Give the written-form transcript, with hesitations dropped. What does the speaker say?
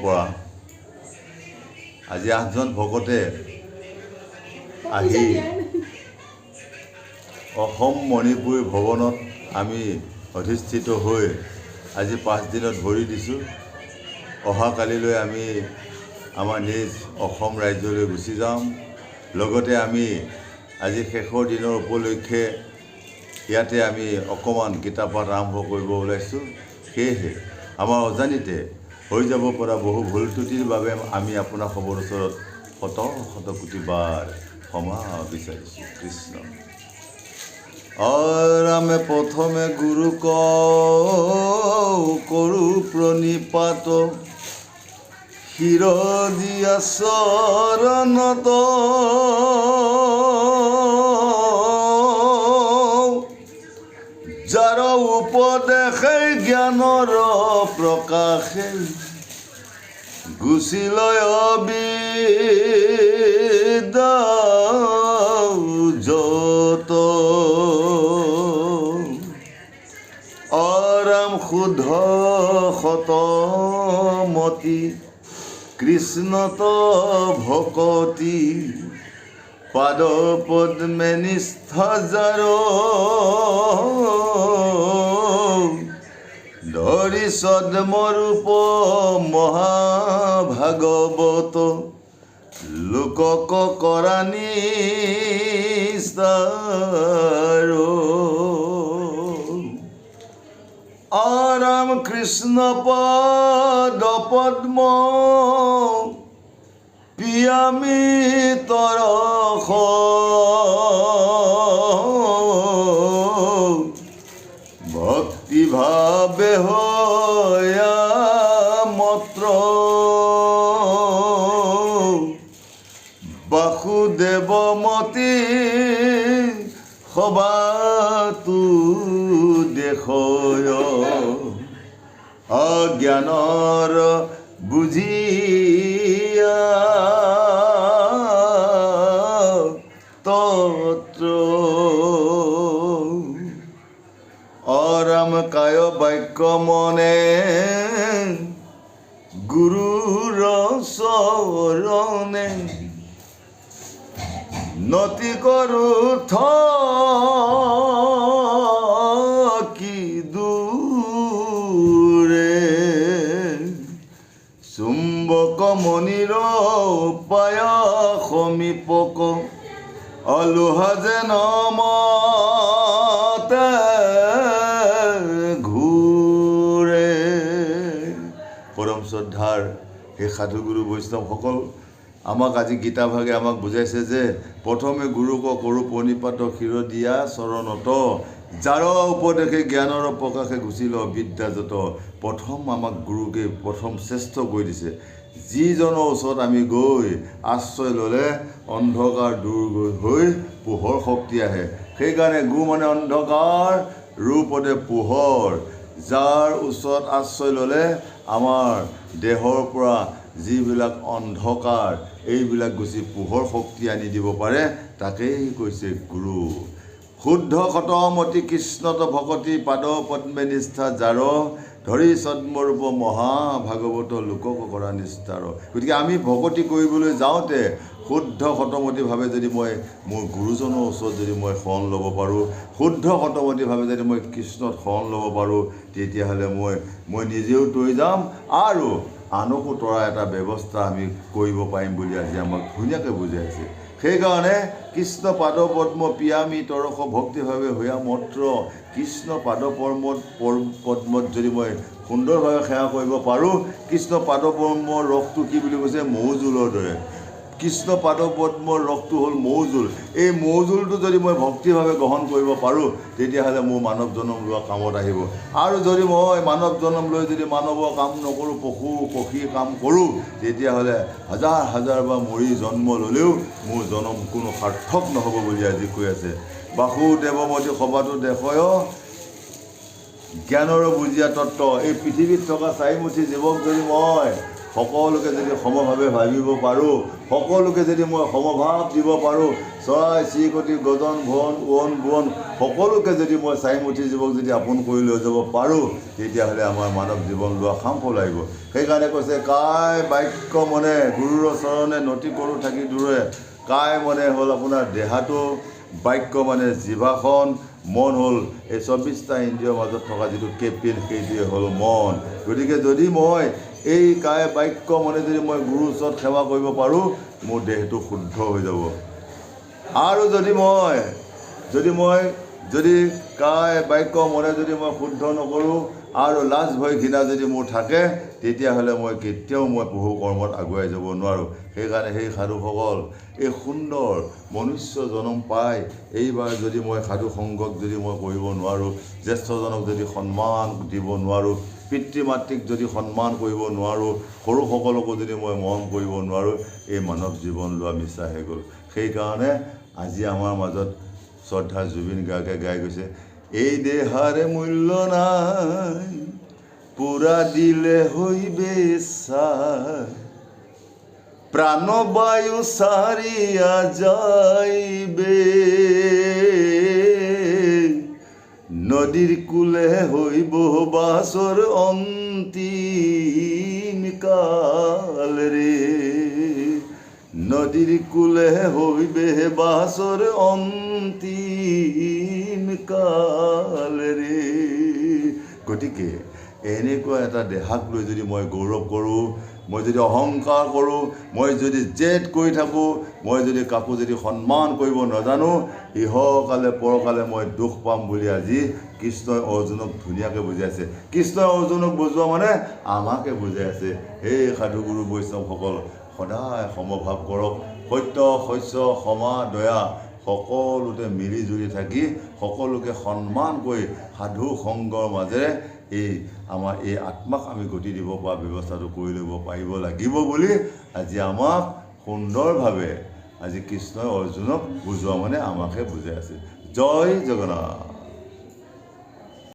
পৰা আজি 8জন ভকতে আহি অসম মণিপুৰ ভৱনত আমি অধিষ্ঠিত হৈ আজি 5 দিনত ভৰি দিছোঁ। অহাকালিলৈ আমি আমাৰ নিজ অসম ৰাজ্যলৈ গুচি যাম। লগতে আমি আজি শেষৰ দিনৰ উপলক্ষে ইয়াতে আমি অকণমান গীতা পাঠ আৰম্ভ কৰিব ওলাইছোঁ। সেয়েহে আমাৰ অজানিতে হৈ যাব পৰা বহু ভুল ত্ৰুটিৰ বাবে আমি আপোনাৰ খবৰ ওচৰত শত শত কোটিবাৰ ক্ষমা বিচাৰিছোঁ। কৃষ্ণ আমি প্ৰথমে গুৰুক কৰোঁ প্ৰণিপাত, শিৰ দিয়া চৰণত যাৰ উপদেশে জ্ঞানৰ প্ৰকাশে গুচি লয় অবিদ্যা যত অৰাম শুদ্ধ সতমতি কৃষ্ণত ভকতি পাদ পদ্মে নিষ্ঠা যাৰ ধৰি সদ্মৰূপ মহাভাগৱত লোকক কৰা নিস্তাৰ আৰাম কৃষ্ণ পদ পদ্ম পিয়ামি তৰস ভক্তি ভাবে হয়া মত্ৰ বাসুদেৱ মতি সবাতো দেখয় অজ্ঞানৰ বুজিয়া তত্ৰ অৰাম কায় বাক্য মনে গুৰুৰ চৰণে নতি কৰোঁ থকি দূৰে চুম্বক মণিৰ উপায় সমীপক অলোহা যেন মতে ঘূৰে। পৰম শ্ৰদ্ধাৰ সেই সাধুগুৰু বৈষ্ণৱসকল, আমাক আজি গীতাভাগে আমাক বুজাইছে যে প্ৰথমে গুৰুক কৰোঁ প্ৰণিপাত, শিৰ দিয়া চৰণত যাৰ উপদেশে জ্ঞানৰ প্ৰকাশে গুচিল বিদ্যা যত। প্ৰথম আমাক গুৰুকে প্ৰথম শ্ৰেষ্ঠ কৰি দিছে। যিজনৰ ওচৰত আমি গৈ আশ্ৰয় ল'লে অন্ধকাৰ দূৰ হৈ পোহৰ শক্তি আহে। সেইকাৰণে গুৰু মানে অন্ধকাৰ, ৰূপতে পোহৰ। যাৰ ওচৰত আশ্ৰয় ল'লে আমাৰ দেহৰ পৰা যিবিলাক অন্ধকাৰ এইবিলাক গুচি পোহৰ শক্তি আনি দিব পাৰে, তাকেই কৈছে গুৰু। শুদ্ধ সতমতি কৃষ্ণত ভকতি পাদ পদ্মে নিষ্ঠা যাৰ ধৰি সদ্মৰূপ মহাভাগৱত লোকক কৰা নিষ্ঠাৰ। গতিকে আমি ভকতি কৰিবলৈ যাওঁতে শুদ্ধ সতমতিভাৱে যদি মই মোৰ গুৰুজনৰ ওচৰত যদি মই শৰণ ল'ব পাৰোঁ, শুদ্ধ সতমতিভাৱে যদি মই কৃষ্ণত শৰণ ল'ব পাৰোঁ, তেতিয়াহ'লে মই নিজেও তৰি যাম আৰু আনকো তৰা এটা ব্যৱস্থা আমি কৰিব পাৰিম বুলি আজি আমাক ধুনীয়াকৈ বুজাইছে। সেইকাৰণে কৃষ্ণ পাদ পদ্ম পিয়ামি তৰস ভক্তিভাৱে হয়া মত্ৰ। কৃষ্ণ পাদ পদ্মত যদি মই সুন্দৰভাৱে সেৱা কৰিব পাৰোঁ, কৃষ্ণ পাদ পদ্মৰ ৰসটো কি বুলি কৈছে? মৌজোলৰ দৰে। কৃষ্ণ পাদ পদ্মৰ ৰসটো হ'ল মৌজোল। এই মৌজোলটো যদি মই ভক্তিভাৱে গ্ৰহণ কৰিব পাৰোঁ, তেতিয়াহ'লে মোৰ মানৱ জন্ম লোৱা কামত আহিব। আৰু যদি মই মানৱ জন্ম লৈ যদি মানৱৰ কাম নকৰোঁ, পশীৰ কাম কৰোঁ, তেতিয়াহ'লে হাজাৰ হাজাৰ বাৰ মৰি জন্ম ল'লেও মোৰ জন্ম কোনো সাৰ্থক নহ'ব বুলি আজি কৈ আছে। বাসুদেৱমতি সবাতো দেখয় জ্ঞানৰ বুজিয়া তত্ত্ব। এই পৃথিৱীত থকা চাৰিমুঠি জীৱক যদি মই সকলোকে যদি সমভাৱে ভাবিব পাৰোঁ, সকলোকে যদি মই সমভাৱ দিব পাৰোঁ, চৰাই চিৰিকটি গজন ভুৱন ওৱন বোৱন সকলোকে যদি মই চাৰিমুঠি জীৱক যদি আপোন কৰি লৈ যাব পাৰোঁ, তেতিয়াহ'লে আমাৰ মানৱ জীৱন লোৱা সাম্ফল আহিব। সেইকাৰণে কৈছে কাই বাক্য মনে গুৰুৰ চৰণে নতি কৰোঁ থাকি দূৰে। কাই মনে হ'ল আপোনাৰ দেহাটো, বাক্য মানে জিভাখন, মন হ'ল এই 24টা ইন্দ্ৰিয়ৰ মাজত থকা যিটো কেপিল, সেইটোৱে হ'ল মন। গতিকে যদি মই এই কাই বাক্য মনে যদি মই গুৰুৰ ওচৰত সেৱা কৰিব পাৰোঁ, মোৰ দেহটো শুদ্ধ হৈ যাব। আৰু যদি কাই বাক্য মনে যদি মই শুদ্ধ নকৰোঁ আৰু লাজ ভয় ঘৃণা যদি মোৰ থাকে, তেতিয়াহ'লে মই কেতিয়াও প্ৰভু কৰ্মত আগুৱাই যাব নোৱাৰোঁ। সেইকাৰণে সেই সাধুসকল এই সুন্দৰ মনুষ্য জনম পাই এইবাৰ যদি মই সাধু সংগক যদি মই কৰিব নোৱাৰোঁ, জ্যেষ্ঠজনক যদি সন্মান দিব নোৱাৰোঁ, পিতৃ মাতৃক যদি সন্মান কৰিব নোৱাৰোঁ, সৰুসকলকো যদি মই মৰম কৰিব নোৱাৰোঁ, এই মানৱ জীৱন লোৱা মিছা হৈ গ'ল। সেইকাৰণে আজি আমাৰ মাজত শ্ৰদ্ধা জুবিন গাৰ্গে গাই গৈছে, এই দেহাৰে মূল্য নাই পুৰা দিলে হৈবে ছাই, প্ৰাণবায়ু সাৰিয়া যাইবে, নদীৰ কুলে হইব বাছৰ অন্তিম কাল ৰে, নদীৰ কুলে হইবে বাছৰ অন্তিম কাল ৰে। গতিকে এনেকুৱা এটা দেহাক লৈ যদি মই গৌৰৱ কৰোঁ, মই যদি অহংকাৰ কৰোঁ, মই যদি জেদ কৰি থাকোঁ, মই যদি কাকো যদি সন্মান কৰিব নাজানো, ইহকালে পৰকালে মই দুখ পাম বুলি আজি কৃষ্ণই অৰ্জুনক ধুনীয়াকৈ বুজাইছে। কৃষ্ণই অৰ্জুনক বুজোৱা মানে আমাকে বুজাই আছে, সেই সাধুগুৰু বৈষ্ণৱসকল সদায় সমভাৱ কৰক, সত্য শস্য ক্ষমা দয়া সকলোতে মিলি জুলি থাকি সকলোকে সন্মান কৰি সাধু সংগৰ মাজেৰে আমাৰ এই আত্মাক আমি গতি দিব পৰা ব্যৱস্থাটো কৰি ল'ব পাৰিব লাগিব বুলি আজি আমাক সুন্দৰভাৱে আজি কৃষ্ণই অৰ্জুনক বুজোৱা মানে আমাকে বুজাই আছে। জয় জগন্নাথ।